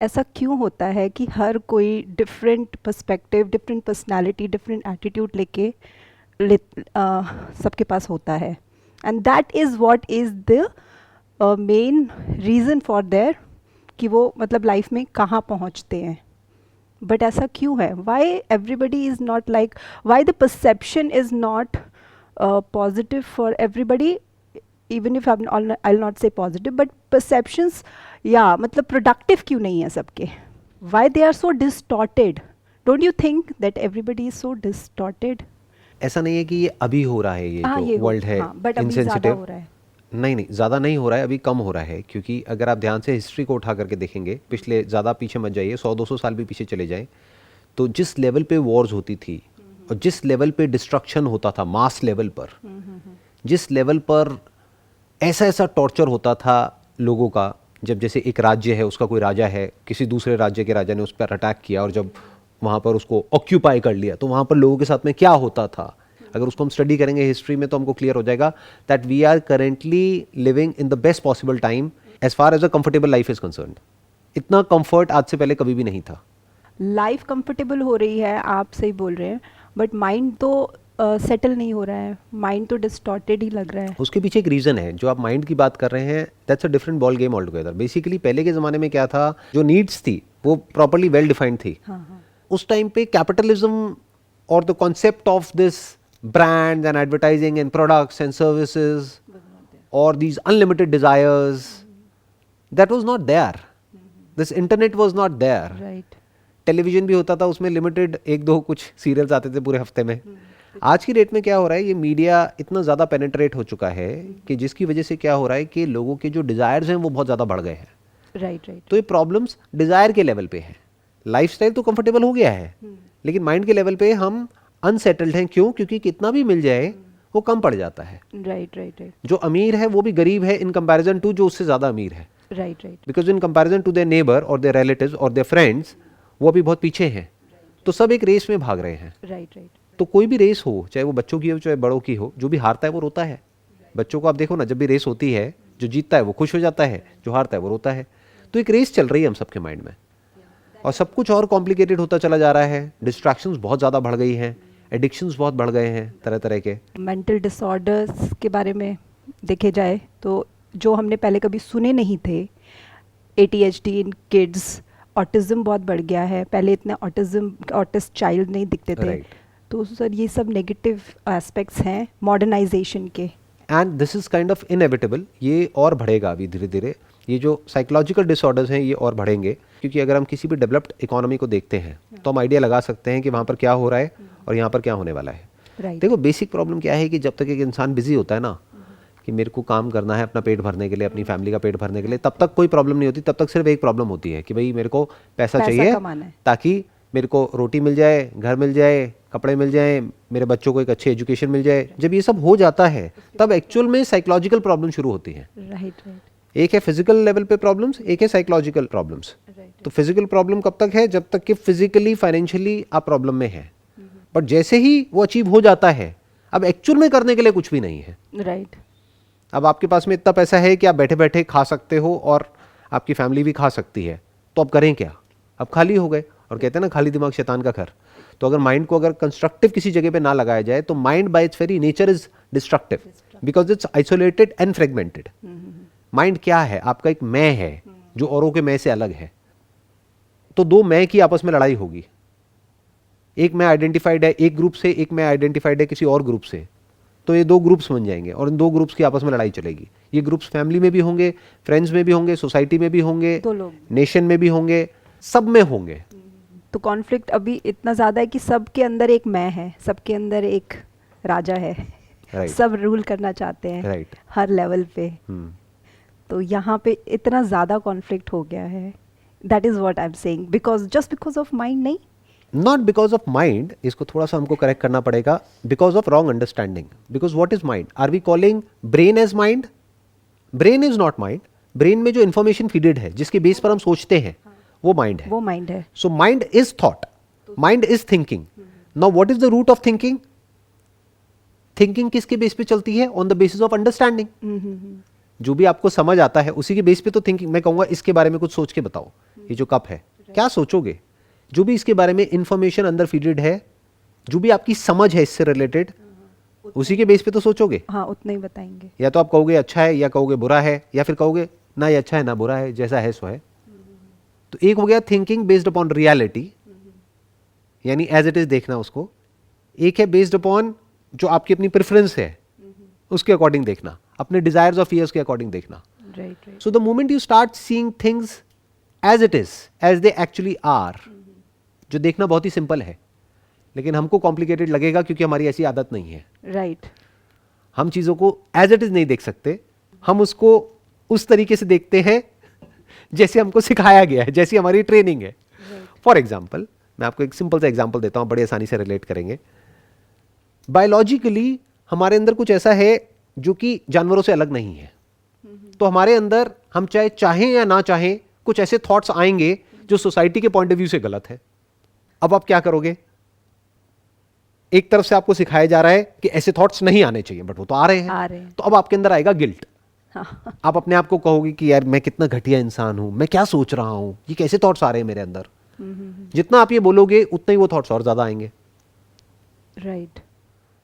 ऐसा क्यों होता है कि हर कोई different perspective, different personality, different attitude लेके सबके पास होता है, and that is what is the main reason for their कि वो मतलब लाइफ में कहाँ पहुँचते हैं. बट ऐसा क्यों है? Why everybody is not like, why the perception is not positive for everybody, even if I will not say positive but perceptions, या मतलब प्रोडक्टिव क्यों नहीं है सबके? Why they are so distorted? Don't you think that everybody is so distorted? ऐसा नहीं है कि ये अभी हो रहा है, ये हाँ, ये जो वर्ल्ड है बट अभी ज़्यादा हो रहा है. नहीं नहीं, ज़्यादा नहीं हो रहा है, अभी कम हो रहा है. क्योंकि अगर आप ध्यान से हिस्ट्री को उठा करके देखेंगे, पिछले ज़्यादा पीछे मत जाइए, 100-200 साल भी पीछे चले जाएं, तो जिस लेवल पे वॉर्स होती थी और जिस लेवल पे डिस्ट्रक्शन होता था मास लेवल पर, जिस लेवल पर ऐसा ऐसा टॉर्चर होता था लोगों का, जब जैसे एक राज्य है, उसका कोई राजा है, किसी दूसरे राज्य के राजा ने उस पर अटैक किया और जब वहाँ पर उसको ऑक्यूपाई कर लिया, तो वहाँ पर लोगों के साथ में क्या होता था, अगर उसको हम स्टडी करेंगे हिस्ट्री में, तो हमको क्लियर हो जाएगा that we are currently living in the best possible time as far as a comfortable life is concerned. इतना कंफर्ट आज से पहले कभी भी नहीं था. लाइफ कंफर्टेबल हो रही है, आप सही बोल रहे हैं, बट माइंड तो सेटल नहीं हो रहा है. माइंड तो डिस्टॉर्टेड ही लग रहा है. उसके पीछे एक रीज़न है. जो आप माइंड की बात कर रहे हैं, that's a different ball game all together. Basically पहले के ज़माने में क्या था, जो नीड्स थी वो प्रॉपरली वेल डिफाइंड थी. हाँ. उस टाइम पे कैपिटलिज्म और the concept of this brands and advertising and products and services or these unlimited desires, that was not there. This internet was not there. Right. Television भी होता था, उसमें limited एक दो कुछ सीरियल्स आते थे पूरे हफ्ते में. आज की डेट में क्या हो रहा है, ये मीडिया इतना ज़्यादा पेनिट्रेट हो चुका है कि जिसकी वजह से क्या हो रहा है कि लोगों के जो डिज़ायर्स हैं वो बहुत ज़्यादा बढ़ गए हैं. राइट. तो ये प्रॉब्लम्स डिज़ायर के लेवल पे है. लाइफस्टाइल तो कंफर्टेबल हो गया है, लेकिन माइंड के लेवल पे हम अनसेटल्ड हैं. क्यों? क्योंकि कितना भी मिल जाए वो कम पड़ जाता है. राइट. जो अमीर है वो भी गरीब है इन कंपैरिजन टू जो उससे ज़्यादा अमीर है. Right. Because in comparison to their neighbour और देयर रिलेटिव्स और देयर फ्रेंड्स, वो अभी बहुत पीछे हैं. तो सब एक रेस में भाग रहे हैं. राइट. तो कोई भी रेस हो, चाहे वो बच्चों की हो चाहे बड़ों की हो, जो भी हारता है वो रोता है. बच्चों को आप देखो ना, जब भी रेस होती है, जो जीतता है वो खुश हो जाता है, जो हारता है वो रोता है. तो एक रेस चल रही है हम सबके माइंड में, और सब कुछ और कॉम्प्लिकेटेड होता चला जा रहा है. डिस्ट्रैक्शंस बहुत ज़्यादा बढ़ गई हैं, एडिक्शंस बहुत बढ़ गए हैं तरह तरह के. मेंटल डिसऑर्डर्स के बारे में देखे जाए तो जो हमने पहले कभी सुने नहीं थे, ADHD इन किड्स, ऑटिज्म बहुत बढ़ गया है. पहले इतने ऑटिस्ट चाइल्ड नहीं दिखते थे. Right. तो सर ये सब नेगेटिव एस्पेक्ट्स हैं मॉडर्नाइजेशन के. And this is kind of inevitable. ये और बढ़ेगा अभी धीरे धीरे. ये जो साइकोलॉजिकल डिसऑर्डर्स हैं ये और बढ़ेंगे, क्योंकि अगर हम किसी भी डेवलप्ड इकोनॉमी को देखते हैं तो हम आइडिया लगा सकते हैं कि वहाँ पर क्या हो रहा है और यहाँ पर क्या होने वाला है. राइट. देखो, बेसिक प्रॉब्लम क्या है कि जब तक एक इंसान बिजी होता है ना, कि मेरे को काम करना है अपना पेट भरने के लिए, अपनी फैमिली का पेट भरने के लिए, तब तक कोई प्रॉब्लम नहीं होती. तब तक सिर्फ एक प्रॉब्लम होती है कि भाई मेरे को पैसा चाहिए कमाना है. ताकि मेरे को रोटी मिल जाए, घर मिल जाए, कपड़े मिल जाए, मेरे बच्चों को एक अच्छी एजुकेशन मिल जाए. जब ये सब हो जाता है तब एक्चुअल में साइकोलॉजिकल प्रॉब्लम शुरू होती है. राइट. एक है फिजिकल लेवल पे प्रॉब्लम्स, एक है साइकोलॉजिकल प्रॉब्लम्स. तो फिजिकल प्रॉब्लम कब तक है? जब तक कि फिजिकली फाइनेंशियली आप प्रॉब्लम में है. बट जैसे ही वो अचीव हो जाता है, अब एक्चुअल में करने के लिए कुछ भी नहीं है. राइट. अब आपके पास में इतना पैसा है कि आप बैठे बैठे खा सकते हो और आपकी फैमिली भी खा सकती है. तो अब करें क्या? अब खाली हो गए, और कहते हैं ना खाली दिमाग शैतान का घर. तो अगर माइंड को अगर कंस्ट्रक्टिव किसी जगह पे ना लगाया जाए, तो mind bye it's very nature is destructive, because it's isolated and fragmented. Mind क्या है? आपका एक मैं है जो औरों के मैं से अलग है. तो दो मैं की आपस में लड़ाई होगी. एक मैं आइडेंटिफाइड है एक ग्रुप से, एक मैं आइडेंटिफाइड है किसी और ग्रुप से. तो ये दो ग्रुप्स बन जाएंगे और इन दो ग्रुप्स की आपस में लड़ाई चलेगी. ये ग्रुप्स फैमिली में भी होंगे, फ्रेंड्स में भी होंगे, सोसाइटी में भी होंगे, दो लोग नेशन में भी होंगे, सब में होंगे. तो कॉन्फ्लिक्ट अभी इतना ज़्यादा है कि सबके अंदर एक मैं है, सबके अंदर एक राजा है. Right. सब रूल करना चाहते हैं. Right. हर लेवल पे. तो यहाँ पे इतना ज़्यादा कॉन्फ्लिक्ट हो गया है. That is what I am saying, just because of mind नहीं. नॉट बिकॉज ऑफ माइंड, इसको थोड़ा सा हमको करेक्ट करना पड़ेगा. Because of wrong understanding. Because what is mind? Are we calling brain as mind? Brain is not mind. Brain में जो information feeded है, जिसके बेस पर हम सोचते हैं, वो माइंड है. वो माइंड है. So mind is thought, mind is thinking. Now what is the root of thinking? Thinking किसके बेस पे चलती है? On the basis of understanding. जो भी आपको समझ आता है उसी के बेस पे तो थिंकिंग. मैं कहूंगा इसके बारे में कुछ सोच के बताओ, ये जो कप है, क्या सोचोगे? जो भी इसके बारे में इंफॉर्मेशन अंदर फीडेड है, जो भी आपकी समझ है इससे रिलेटेड, उसी के बेस पे तो सोचोगे। हाँ, उतना ही बताएंगे। या तो आप कहोगे अच्छा है, या कहोगे बुरा है, या फिर कहोगे ना ये अच्छा है ना बुरा है, जैसा है सो है। तो एक हो गया थिंकिंग बेस्ड अपॉन रियलिटी, यानी एज इट इज देखना उसको। एक है बेस्ड अपॉन जो आपकी अपनी प्रेफरेंस है उसके अकॉर्डिंग देखना, अपने डिजायर्स और फियर्स के अकॉर्डिंग देखना। Right. So the moment you start seeing things as it is, as they actually are, जो देखना बहुत ही सिंपल है लेकिन हमको कॉम्प्लिकेटेड लगेगा क्योंकि हमारी ऐसी आदत नहीं है। राइट। हम चीजों को एज इट इज नहीं देख सकते, हम उसको उस तरीके से देखते हैं जैसे हमको सिखाया गया है, जैसी हमारी ट्रेनिंग है। फॉर एग्जाम्पल, मैं आपको एक सिंपल सा एग्जाम्पल देता हूं, बड़ी आसानी से रिलेट करेंगे। बायोलॉजिकली हमारे अंदर कुछ ऐसा है जो कि जानवरों से अलग नहीं है। तो हमारे अंदर हम चाहे चाहें या ना चाहें कुछ ऐसे थॉट्स आएंगे जो सोसाइटी के पॉइंट ऑफ व्यू से गलत है। अब आप क्या करोगे? एक तरफ से आपको सिखाया जा रहा है कि ऐसे थॉट्स नहीं आने चाहिए, बट वो तो आ रहे हैं। तो अब आपके अंदर आएगा गिल्ट। हाँ। आप अपने आप को कहोगे कि यार मैं कितना घटिया इंसान हूं, मैं क्या सोच रहा हूं, ये कैसे थॉट्स आ रहे हैं मेरे अंदर। जितना आप ये बोलोगे उतना ही वो थॉट्स और ज्यादा आएंगे। राइट।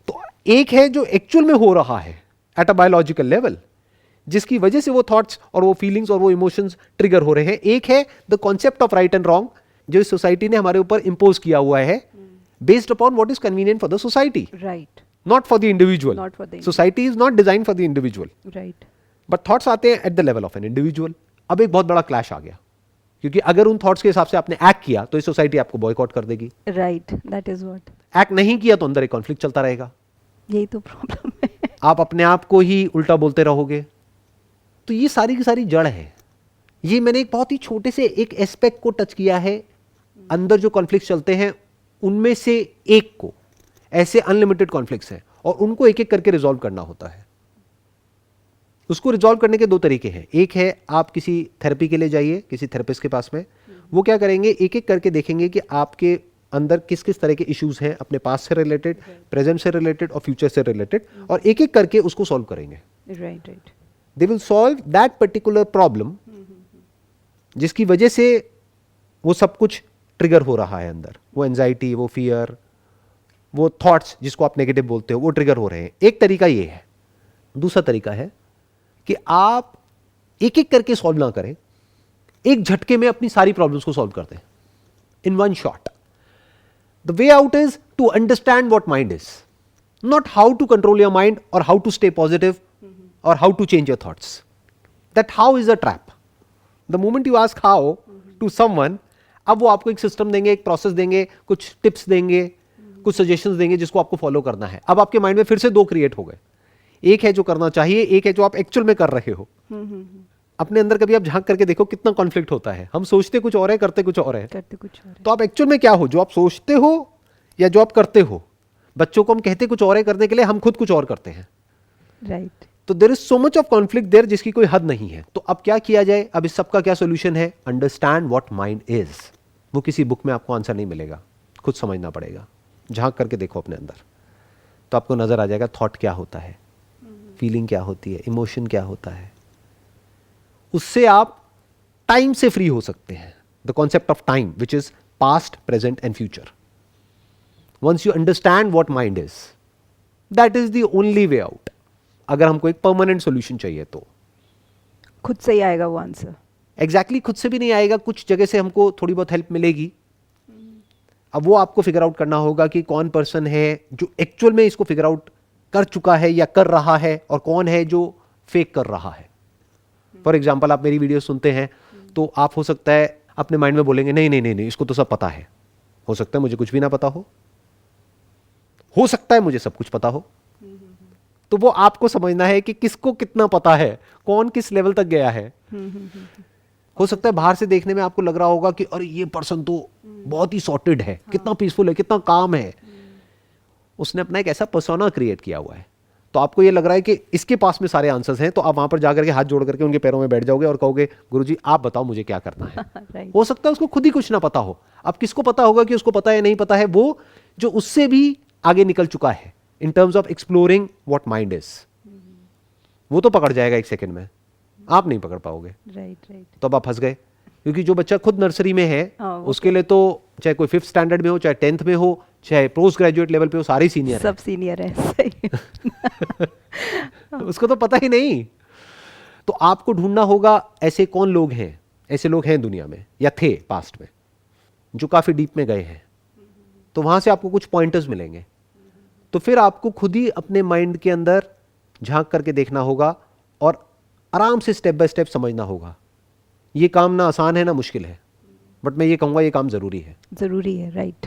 तो एक है जो एक्चुअल में हो रहा है एट अ बायोलॉजिकल लेवल, जिसकी वजह से वो थॉट्स और वो फीलिंग्स और वो इमोशंस ट्रिगर हो रहे हैं। एक है the concept of right and wrong, जो इस सोसाइटी ने हमारे ऊपर इंपोज किया हुआ है based upon what is convenient for the society, right. Not for the individual. Not for the society is not design for the individual, right. But thoughts आते हैं at the level of an individual. अब एक बहुत बड़ा clash आ गया, क्योंकि अगर उन थॉट्स के हिसाब से आपने एक्ट किया तो ये सोसाइटी आपको बॉयकॉट कर देगी। Right, that is what. Act नहीं किया तो अंदर एक कॉन्फ्लिक्ट चलता रहेगा, यही तो प्रॉब्लम है। आप अपने आप को ही उल्टा बोलते रहोगे। तो ये सारी की सारी जड़ है। ये मैंने एक बहुत ही छोटे से एक एस्पेक्ट को टच किया है। अंदर जो कॉन्फ्लिक्ट चलते हैं उनमें से एक को, ऐसे अनलिमिटेड कॉन्फ्लिक्ट्स हैं और उनको एक एक करके रिजॉल्व करना होता है। उसको रिजॉल्व करने के दो तरीके हैं। एक है आप किसी थेरेपी के लिए जाइए, किसी थेरेपिस्ट के पास में, वो क्या करेंगे, एक एक करके देखेंगे कि आपके अंदर किस किस तरह के इश्यूज हैं, अपने पास्ट से रिलेटेड, प्रेजेंट से रिलेटेड और फ्यूचर से रिलेटेड, और एक एक करके उसको सॉल्व करेंगे। Right, right. They will solve that particular problem जिसकी वजह से वो सब कुछ ट्रिगर हो रहा है अंदर, वो एंजाइटी, वो फियर, वो थॉट्स जिसको आप नेगेटिव बोलते हो, वो ट्रिगर हो रहे हैं। एक तरीका ये है। दूसरा तरीका है कि आप एक एक करके सॉल्व ना करें, एक झटके में अपनी सारी प्रॉब्लम्स को सॉल्व कर दें in one shot. The way out is to understand what mind is, not how to control your mind और हाउ टू स्टे पॉजिटिव और how to change your thoughts. That how is a trap. The moment you ask how to someone, अब वो आपको एक system देंगे, एक process देंगे, कुछ टिप्स देंगे, कुछ सजेशंस देंगे जिसको आपको फॉलो करना है। अब आपके माइंड में फिर से दो क्रिएट हो गए, एक है जो करना चाहिए, एक है जो आप एक्चुअल में कर रहे हो। अपने अंदर कभी आप झांक करके देखो कितना कॉन्फ्लिक्ट होता है। हम सोचते कुछ और है, करते कुछ और है। तो आप एक्चुअल में क्या हो, जो आप सोचते हो या जो आप करते हो? बच्चों को हम कहते कुछ और है करने के लिए, हम खुद कुछ और करते हैं। राइट। तो there is so much of conflict there जिसकी कोई हद नहीं है। तो अब क्या किया जाए? अब इस सब का क्या सोल्यूशन है? Understand what mind is. वो किसी बुक में आपको आंसर नहीं मिलेगा, खुद समझना पड़ेगा। झांक करके देखो अपने अंदर, तो आपको नजर आ जाएगा थॉट क्या होता है, फीलिंग क्या होती है, इमोशन क्या होता है। उससे आप टाइम से फ्री हो सकते हैं। The concept of time which is past, present and future. Once you understand what mind is, that is the only way out. अगर हमको एक परमानेंट सॉल्यूशन चाहिए तो खुद से ही आएगा वो आंसर। एग्जैक्टली खुद से भी नहीं आएगा, कुछ जगह से हमको थोड़ी बहुत हेल्प मिलेगी। अब वो आपको फिगर आउट करना होगा कि कौन पर्सन है जो एक्चुअल में इसको फिगर आउट कर चुका है या कर रहा है, और कौन है जो फेक कर रहा है। फॉर एग्जाम्पल, आप मेरी वीडियो सुनते हैं तो आप हो सकता है अपने माइंड में बोलेंगे नहीं नहीं नहीं नहीं, इसको तो सब पता है। हो सकता है मुझे कुछ भी ना पता हो सकता है मुझे सब कुछ पता हो। तो वो आपको समझना है कि किसको कितना पता है, कौन किस लेवल तक गया है। हो सकता है बाहर से देखने में आपको लग रहा होगा कि अरे ये पर्सन तो बहुत ही सॉर्टेड है, कितना पीसफुल है, कितना काम है। उसने अपना एक ऐसा पर्सोना क्रिएट किया हुआ है, तो आपको ये लग रहा है कि इसके पास में सारे आंसर्स हैं। तो आप वहां पर जाकर के हाथ जोड़ करके उनके पैरों में बैठ जाओगे और कहोगे गुरुजी आप बताओ मुझे क्या करना है। Right. हो सकता है उसको खुद ही कुछ ना पता हो। अब किसको पता होगा कि उसको पता है नहीं पता है? वो जो उससे भी आगे निकल चुका है in terms of exploring what mind is. वो तो पकड़ जाएगा एक सेकंड में, आप नहीं पकड़ पाओगे। Right, right. तो अब आप फंस गए। क्योंकि जो बच्चा खुद नर्सरी में है उसके लिए तो चाहे कोई 5th स्टैंडर्ड में हो, चाहे 10th में हो, चाहे पोस्ट ग्रेजुएट लेवल पे हो, सारे सीनियर सब सीनियर है, सही। उसको तो पता ही नहीं। तो आपको ढूंढना होगा ऐसे कौन लोग हैं, ऐसे लोग हैं दुनिया में या थे पास्ट में जो काफी डीप में गए हैं, तो वहां से आपको कुछ पॉइंटर्स मिलेंगे। तो फिर आपको खुद ही अपने माइंड के अंदर झांक करके देखना होगा और आराम से स्टेप बाय स्टेप समझना होगा। ये काम ना आसान है ना मुश्किल है, बट मैं ये कहूंगा ये काम जरूरी है। जरूरी है, राइट।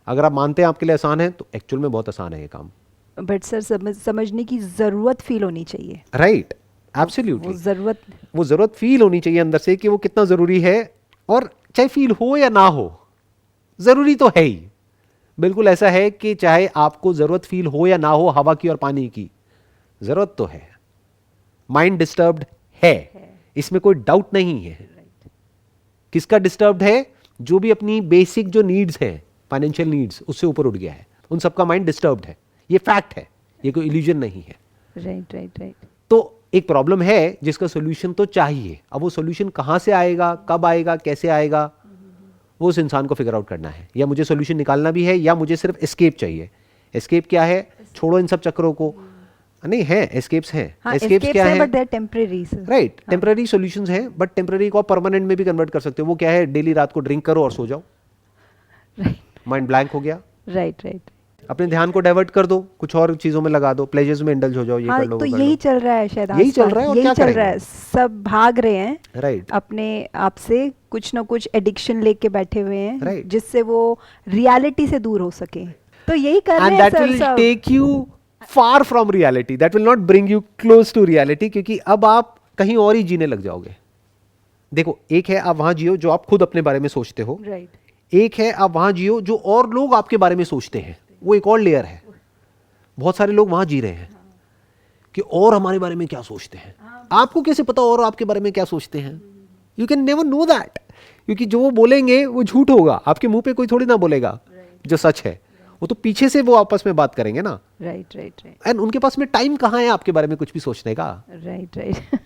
अगर आप मानते हैं आपके लिए आसान है तो एक्चुअल में बहुत आसान है ये काम। बट सर समझने की जरूरत फील होनी चाहिए। Right, absolutely. वो जरूरत फील होनी चाहिए अंदर से कि वो कितना जरूरी है, और चाहे फील हो या ना हो, जरूरी तो है ही। बिल्कुल ऐसा है कि चाहे आपको जरूरत फील हो या ना हो, हवा की और पानी की जरूरत तो है। माइंड डिस्टर्ब्ड है, इसमें कोई डाउट नहीं है। किसका डिस्टर्ब्ड है? जो भी अपनी बेसिक जो नीड्स हैं, फाइनेंशियल नीड्स, उससे ऊपर उठ गया है, उन सबका माइंड डिस्टर्ब्ड है। ये फैक्ट है, ये कोई इल्यूजन नहीं है। Right right right. तो एक प्रॉब्लम है जिसका सोल्यूशन तो चाहिए। अब वो सोल्यूशन कहां से आएगा, कब आएगा, कैसे आएगा, वो उस इंसान को फिगर आउट करना है। या मुझे सोल्यूशन निकालना भी है, या मुझे सिर्फ एस्केप चाहिए। एस्केप क्या है? छोड़ो इन सब चक्करों को। नहीं है, एस्केप्स हैं। हाँ, एस्केप्स क्या है? But they are temporary. Right, temporary solutions हैं, बट टेम्पररी को आप परमानेंट में भी कन्वर्ट कर सकते हो। वो क्या है? डेली रात को ड्रिंक करो और सो जाओ, माइंड ब्लैंक हो गया। Right right. अपने ध्यान को डाइवर्ट कर दो, कुछ और चीजों में लगा दो, प्लेजर्स में इंडल्ज हो जाओ, ये हाँ, कर लो, तो वो कर यही लो। चल रहा है शायद, यही चल रहा है, और यही क्या चल करेंगे? रहा है। सब भाग रहे हैं, राइट, अपने आप से कुछ ना कुछ एडिक्शन लेके बैठे हुए हैं, Right. जिससे वो रियलिटी से दूर हो सके। तो यही कर रहे एंड हैं that sir will sub. Take you far from reality, that will not bring you close to reality, क्योंकि अब आप कहीं और ही जीने लग जाओगे। देखो, एक है आप वहां जियो जो आप खुद अपने बारे में सोचते हो, राइट। एक है आप वहां जियो जो और लोग आपके बारे में सोचते हैं, वो एक और लेयर है। बहुत सारे लोग वहां जी रहे हैं कि और हमारे बारे में क्या सोचते हैं। आपको कैसे पता और आपके बारे में क्या सोचते हैं? You can never know that, क्योंकि जो वो बोलेंगे वो झूठ होगा। आपके मुंह पे कोई थोड़ी ना बोलेगा जो सच है, वो तो पीछे से वो आपस में बात करेंगे ना। Right right right. एंड उनके पास में टाइम कहाँ है आपके बारे में कुछ भी सोचने का? Right right.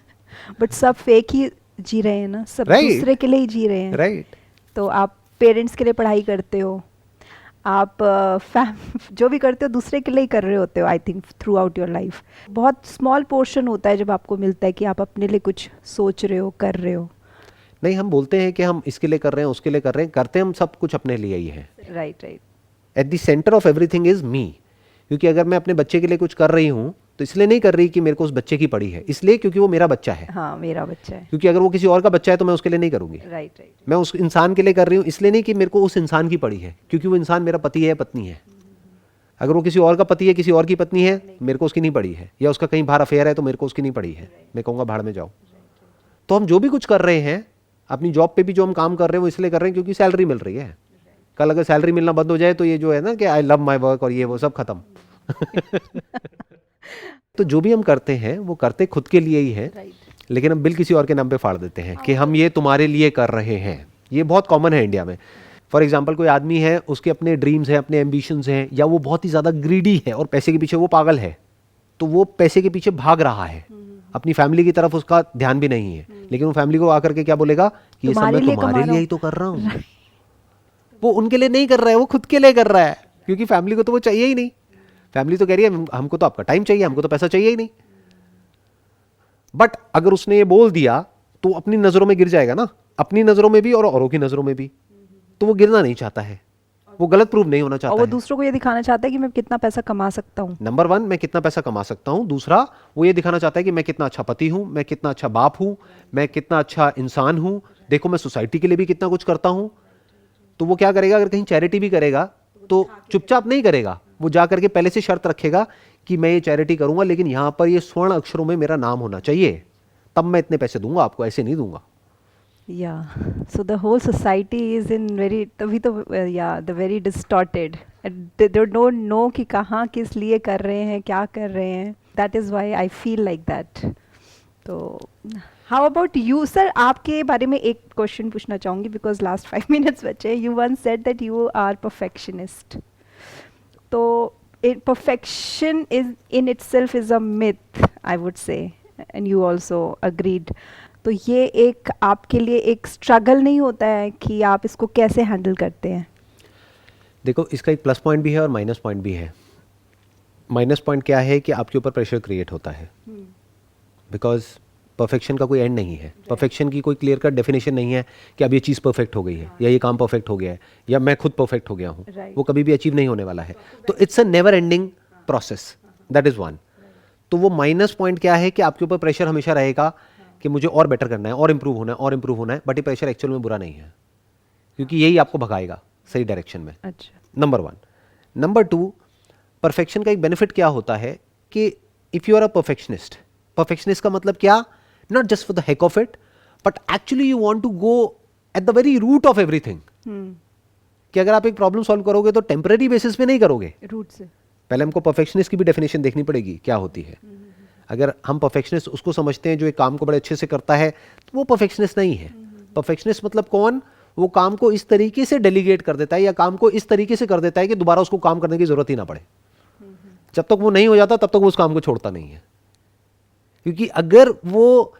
बट सब फेक ही जी रहे हैं ना, सब Right. दूसरे के लिए ही जी रहे हैं। राइट, तो आप पेरेंट्स के लिए पढ़ाई करते हो, आप जो भी करते हो दूसरे के लिए ही कर रहे होते हो। I think through out your life बहुत स्मॉल पोर्शन होता है जब आपको मिलता है कि आप अपने लिए कुछ सोच रहे हो, कर रहे हो। नहीं, हम बोलते हैं कि हम इसके लिए कर रहे हैं, उसके लिए कर रहे हैं, करते हम सब कुछ अपने लिए ही है। Right right. At the centre of everything is me. क्योंकि अगर मैं अपने बच्चे के लिए कुछ कर रही हूँ तो इसलिए नहीं कर रही कि मेरे को उस बच्चे की पड़ी है, इसलिए क्योंकि वो मेरा बच्चा है। हाँ, मेरा बच्चा है। क्योंकि अगर वो किसी और का बच्चा है तो मैं उसके लिए नहीं करूंगी। Right right. मैं उस इंसान के लिए कर रही हूँ, इसलिए नहीं कि मेरे को उस इंसान की पड़ी है, क्योंकि वो इंसान मेरा पति है, पत्नी है। अगर वो किसी और का पति है, किसी और की पत्नी है, मेरे को उसकी नहीं पड़ी है, या उसका कहीं बाहर अफेयर है तो मेरे को उसकी नहीं पड़ी है। मैं कहूँगा भाड़ में जाओ। तो हम जो भी कुछ कर रहे हैं, अपनी जॉब पे भी जो हम काम कर रहे हैं वो इसलिए कर रहे हैं क्योंकि सैलरी मिल रही है। कल अगर सैलरी मिलना बंद हो जाए तो ये जो है ना कि आई लव माई वर्क और ये वो सब खत्म। तो जो भी हम करते हैं वो करते खुद के लिए ही है, लेकिन हम बिल किसी और के नाम पे फाड़ देते हैं कि हम ये तुम्हारे लिए कर रहे हैं। ये बहुत कॉमन है इंडिया में। फॉर एग्जाम्पल, कोई आदमी है, उसके अपने ड्रीम्स हैं, अपने एम्बिशंस हैं, या वो बहुत ही ज़्यादा ग्रीडी है और पैसे के पीछे वो पागल है, तो वो पैसे के पीछे भाग रहा है, अपनी फैमिली की तरफ उसका ध्यान भी नहीं है। लेकिन वो फैमिली को आकर के क्या बोलेगा कि ये सब मैं तुम्हारे लिए ही तो कर रहा हूँ। वो उनके लिए नहीं कर रहा है, वो खुद के लिए कर रहा है, क्योंकि फैमिली को तो वो चाहिए ही नहीं। फैमिली तो कह रही है हमको तो आपका टाइम चाहिए, हमको तो पैसा चाहिए ही नहीं। बट अगर उसने ये बोल दिया तो अपनी नजरों में गिर जाएगा ना, अपनी नजरों में भी और औरों की नजरों में भी। तो वो गिरना नहीं चाहता है, वो गलत प्रूव नहीं होना चाहता और वो है। दूसरों को ये दिखाना चाहता है कि मैं कितना पैसा कमा सकता हूँ। नंबर 1, मैं कितना पैसा कमा सकता हूँ। दूसरा, वो ये दिखाना चाहता है कि मैं कितना अच्छा पति हूँ, मैं कितना अच्छा बाप हूँ, मैं कितना अच्छा इंसान हूँ, देखो मैं सोसाइटी के लिए भी कितना कुछ करता हूँ। तो वो क्या करेगा, अगर कहीं चैरिटी भी करेगा तो चुपचाप नहीं करेगा, वो जा करके पहले से शर्त रखेगा कि मैं ये चैरिटी करूंगा, लेकिन यहां पर ये स्वर्ण अक्षरों में मेरा नाम होना चाहिए, तब मैं इतने पैसे दूंगा आपको, ऐसे नहीं दूंगा। Yeah, so the whole society is in very तभी तो the very distorted. They don't know कि कहाँ किस लिए कर रहे हैं, क्या कर रहे हैं. That is why I feel like that. तो how about you, sir? आपके बारे में एक क्वेश्चन पूछना चाहूँगी because last 5 minutes बचे. You once said that you are perfectionist. तो perfection is in itself is a myth, I would say, and you also agreed. तो ये एक आपके लिए एक स्ट्रगल नहीं होता है कि आप इसको कैसे हैंडल करते हैं? देखो, इसका एक प्लस पॉइंट भी है और माइनस पॉइंट भी है। माइनस पॉइंट क्या है कि आपके ऊपर प्रेशर क्रिएट होता है, बिकॉज परफेक्शन का कोई एंड नहीं है। परफेक्शन की कोई क्लियर कट डेफिनेशन नहीं है कि अब ये चीज़ परफेक्ट हो गई है या ये काम परफेक्ट हो गया है या मैं खुद परफेक्ट हो गया हूँ। वो कभी भी अचीव नहीं होने वाला है। तो it's a never ending process, that is one. तो वो माइनस पॉइंट क्या है कि आपके ऊपर प्रेशर हमेशा रहेगा कि मुझे और बेटर करना है और इम्प्रूव होना है और इम्प्रूव होना है। बट ये प्रेशर एक्चुअल में बुरा नहीं है, क्योंकि यही आपको भगाएगा सही डायरेक्शन में। अच्छा, number one. Number two, perfection का एक बेनिफिट क्या होता है कि if you are a perfectionist, perfectionist का मतलब क्या, not just for the heck of it, but actually you want to go at the very root of everything. कि अगर आप एक प्रॉब्लम सॉल्व करोगे तो टेम्पररी बेसिस पे नहीं करोगे, रूट से। पहले हमको परफेक्शनिस्ट की भी डेफिनेशन देखनी पड़ेगी क्या होती है। अगर हम परफेक्शनिस्ट उसको समझते हैं जो एक काम को बड़े अच्छे से करता है, तो वो परफेक्शनिस्ट नहीं है। परफेक्शनिस्ट मतलब कौन, वो काम को इस तरीके से डेलीगेट कर देता है या काम को इस तरीके से कर देता है कि दोबारा उसको काम करने की जरूरत ही ना पड़े। जब तक वो नहीं हो जाता तब तक वो उस काम को छोड़ता नहीं है। क्योंकि अगर वो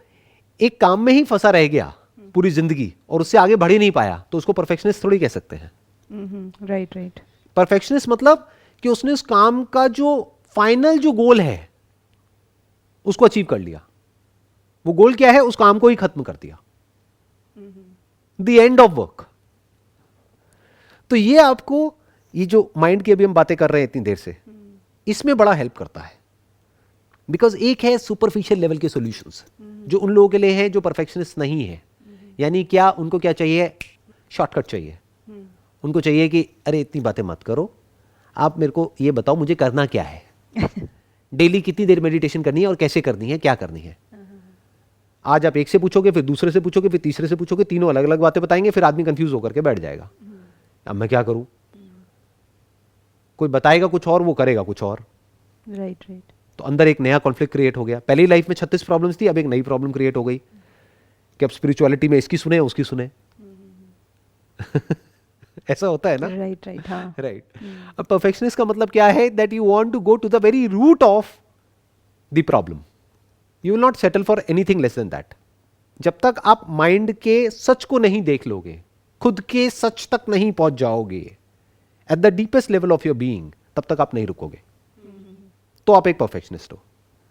एक काम में ही फंसा रह गया पूरी जिंदगी और उससे आगे बढ़ ही नहीं पाया, तो उसको परफेक्शनिस्ट थोड़ी कह सकते हैं। Right right. परफेक्शनिस्ट मतलब कि उसने उस काम का जो फाइनल जो गोल है उसको अचीव कर लिया। वो गोल क्या है, उस काम को ही खत्म कर दिया, द एंड ऑफ वर्क। तो ये आपको, ये जो माइंड की अभी हम बातें कर रहे हैं इतनी देर से, इसमें बड़ा हेल्प करता है। बिकॉज एक है सुपरफिशियल लेवल के सॉल्यूशंस जो उन लोगों के लिए है जो परफेक्शनिस्ट नहीं है। यानी क्या, उनको क्या चाहिए, शॉर्टकट चाहिए। उनको चाहिए कि अरे इतनी बातें मत करो, आप मेरे को ये बताओ मुझे करना क्या है, डेली कितनी देर मेडिटेशन करनी है और कैसे करनी है, क्या करनी है। आज आप एक से पूछोगे, फिर दूसरे से पूछोगे, फिर तीसरे से पूछोगे, तीनों अलग अलग बातें बताएंगे, फिर आदमी कंफ्यूज होकर के बैठ जाएगा, अब मैं क्या करूं। कोई बताएगा कुछ और, वो करेगा कुछ और। Right right. तो अंदर एक नया कॉन्फ्लिक्ट क्रिएट हो गया। पहली लाइफ में 36 प्रॉब्लम्स थी, अब एक नई प्रॉब्लम क्रिएट हो गई कि अब स्पिरिचुअलिटी में इसकी सुने उसकी सुने। ऐसा होता है ना। Right right. हाँ राइट। अब परफेक्शनिस्ट का मतलब क्या है, that you want to go to the very root of the problem. You will not settle for anything less than that. जब तक आप माइंड के सच को नहीं देख लोगे, खुद के सच तक नहीं पहुंच जाओगे at the deepest level of your being, तब तक आप नहीं रुकोगे। तो आप एक परफेक्शनिस्ट हो।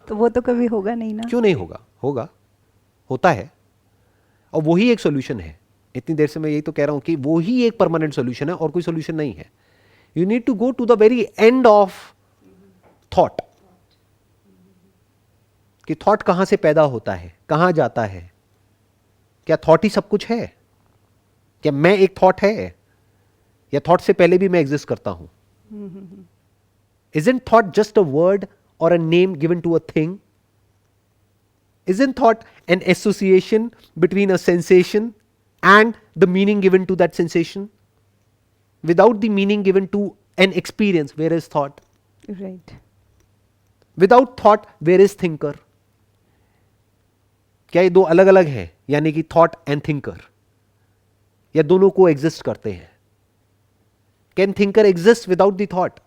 तो वो तो कभी होगा नहीं ना। क्यों नहीं होगा, होगा, होता है। और वही एक सॉल्यूशन है। इतनी देर से मैं यही तो कह रहा हूं कि वो ही एक परमानेंट सॉल्यूशन है और कोई सॉल्यूशन नहीं है। You need to go to the very end of thought, कि थॉट कहां से पैदा होता है, कहां जाता है। क्या थॉट ही सब कुछ है? क्या मैं एक थॉट है, या थॉट से पहले भी मैं एग्जिस्ट करता हूं? Isn't thought just a word or a name given to a thing? Isn't thought an association between a sensation and the meaning given to that sensation? Without the meaning given to an experience, where is thought? Right. Without thought, where is thinker? क्या ये दो अलग अलग हैं, यानी कि thought and thinker, या दोनों को एग्जिस्ट करते हैं? Can thinker exist without the thought?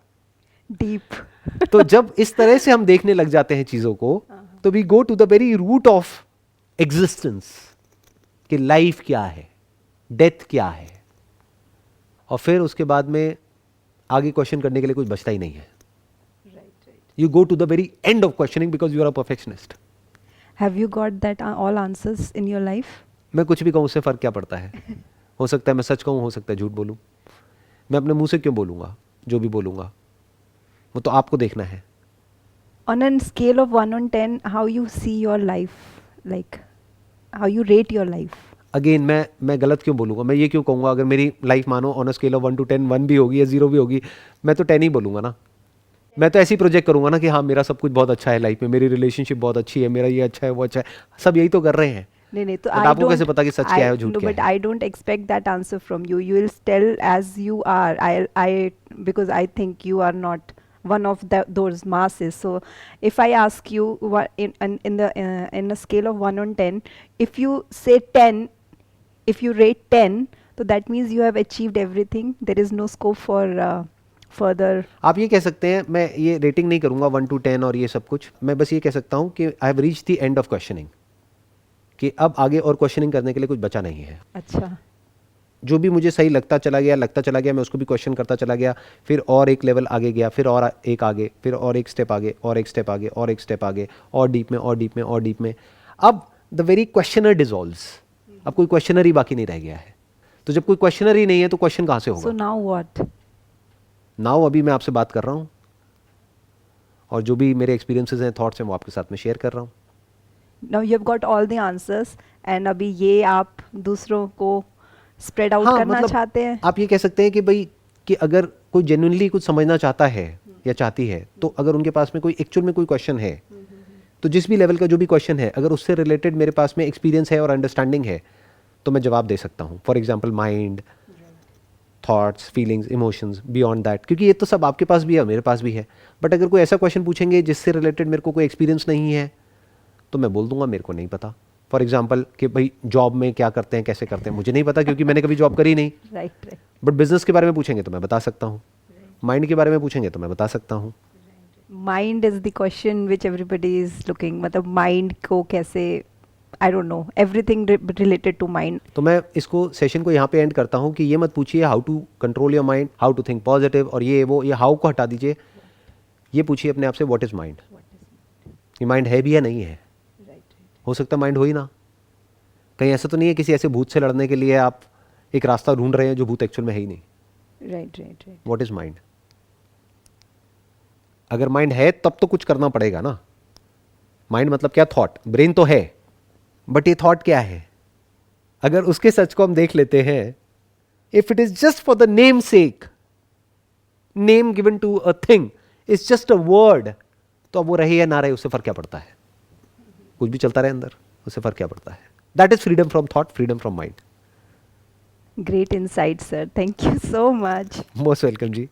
Deep. तो जब इस तरह से हम देखने लग जाते हैं चीजों को, तो we go to the very root of existence, कि लाइफ क्या है, डेथ क्या है, और फिर उसके बाद में आगे क्वेश्चन करने के लिए कुछ बचता ही नहीं है। You go to the very end of questioning because you are a perfectionist. Have you got that all answers in your life? मैं कुछ भी कहूं, उससे फर्क क्या पड़ता है? हो सकता है मैं सच कहूं, हो सकता है झूठ बोलूं। मैं अपने मुंह से क्यों बोलूंगा? जो भी बोलूंगा वो तो आपको देखना है। On a scale of 1 on 10, how you see your life, like how you rate your life? Again मैं गलत क्यों बोलूंगा? मैं ये क्यों कहूंगा, अगर मेरी लाइफ मानो on a scale of 1 to 10, 1 भी होगी या 0 भी होगी, मैं तो 10 ही बोलूंगा ना। मैं तो ऐसे ही प्रोजेक्ट करूंगा ना कि हाँ मेरा सब कुछ बहुत अच्छा है लाइफ में, मेरी रिलेशनशिप बहुत अच्छी है, मेरा ये अच्छा है वो अच्छा है, सब यही तो कर रहे हैं। नहीं तो But आपको कैसे पता कि सच क्या है और झूठ no, क्या but है? I don't expect that answer from you. You will tell as you are. Because I think you are not one of those masses. So if I ask you what in a scale of 1 on 10, if you say 10, if you rate 10, so that means you have achieved everything. There is no scope for further. आप ये कह सकते हैं, मैं ये rating नहीं करूंगा 1 to 10 और ये सब कुछ, मैं बस ये कह सकता हूँ कि I have reached the end of questioning. कि अब आगे और क्वेश्चनिंग करने के लिए कुछ बचा नहीं है। अच्छा, जो भी मुझे सही लगता चला गया मैं उसको भी क्वेश्चन करता चला गया, फिर और एक लेवल आगे गया, फिर और एक आगे, फिर और एक स्टेप आगे, और एक स्टेप आगे, और एक स्टेप आगे, और डीप में, और डीप में, और डीप में। अब द वेरी क्वेश्चनर डिजॉल्व्स, अब कोई क्वेश्चनर ही बाकी नहीं रह गया है। तो जब कोई क्वेश्चनर ही नहीं है तो क्वेश्चन कहाँ से सो होगा? Now what? नाउ अभी मैं आपसे बात कर रहा हूँ और जो भी मेरे एक्सपीरियंसेस हैं, थॉट्स हैं, वो आपके साथ में शेयर कर रहा हूँ। Now you have got all the answers and अभी ये आप दूसरों को स्प्रेड आउट हाँ, करना मतलब चाहते हैं। आप ये कह सकते हैं कि भाई कि अगर कोई जेन्युइनली कुछ समझना चाहता है या चाहती है, तो अगर उनके पास में कोई एक्चुअल में कोई क्वेश्चन है, तो जिस भी लेवल का जो भी क्वेश्चन है, अगर उससे रिलेटेड मेरे पास में एक्सपीरियंस है और अंडरस्टैंडिंग है, तो मैं जवाब दे सकता हूँ। For example mind, thoughts, feelings, emotions, beyond that, क्योंकि ये तो सब आपके पास भी है, मेरे पास भी है। बट अगर कोई ऐसा क्वेश्चन पूछेंगे जिससे रिलेटेड मेरे को कोई एक्सपीरियंस नहीं है, तो मैं बोल दूंगा मेरे को नहीं पता। फॉर एग्जाम्पल कि भाई जॉब में क्या करते हैं, कैसे करते हैं, मुझे नहीं पता क्योंकि मैंने कभी जॉब करी नहीं। Right, right. बट बिजनेस के बारे में पूछेंगे तो मैं बता सकता हूँ, माइंड के बारे में पूछेंगे तो मैं बता सकता हूँ। Mind is the question which everybody is looking, मतलब माइंड को कैसे, I don't know, everything related to mind. तो मैं इसको सेशन को यहाँ पे एंड करता हूँ कि ये मत पूछिए how to control your mind, how to think positive, और ये वो, ये हाउ को हटा दीजिए। ये पूछिए अपने आप से, व्हाट इज माइंड? ये माइंड है भी या नहीं है? हो सकता है माइंड हो ही ना। कहीं ऐसा तो नहीं है किसी ऐसे भूत से लड़ने के लिए आप एक रास्ता ढूंढ रहे हैं जो भूत एक्चुअल में है ही नहीं। Right, right, right. What is mind? अगर माइंड है तब तो कुछ करना पड़ेगा ना। माइंड मतलब क्या? थॉट। ब्रेन तो है, बट ये थॉट क्या है? अगर उसके सच को हम देख लेते हैं, if it is just for the name sake, name given to a thing is just a word, तो अब वो रहे या ना रहे उससे फर्क क्या पड़ता है? कुछ भी चलता रहे अंदर, उससे फर्क क्या पड़ता है? That is freedom from thought, freedom from mind. Great insight, sir. Thank you so much. Most welcome ji.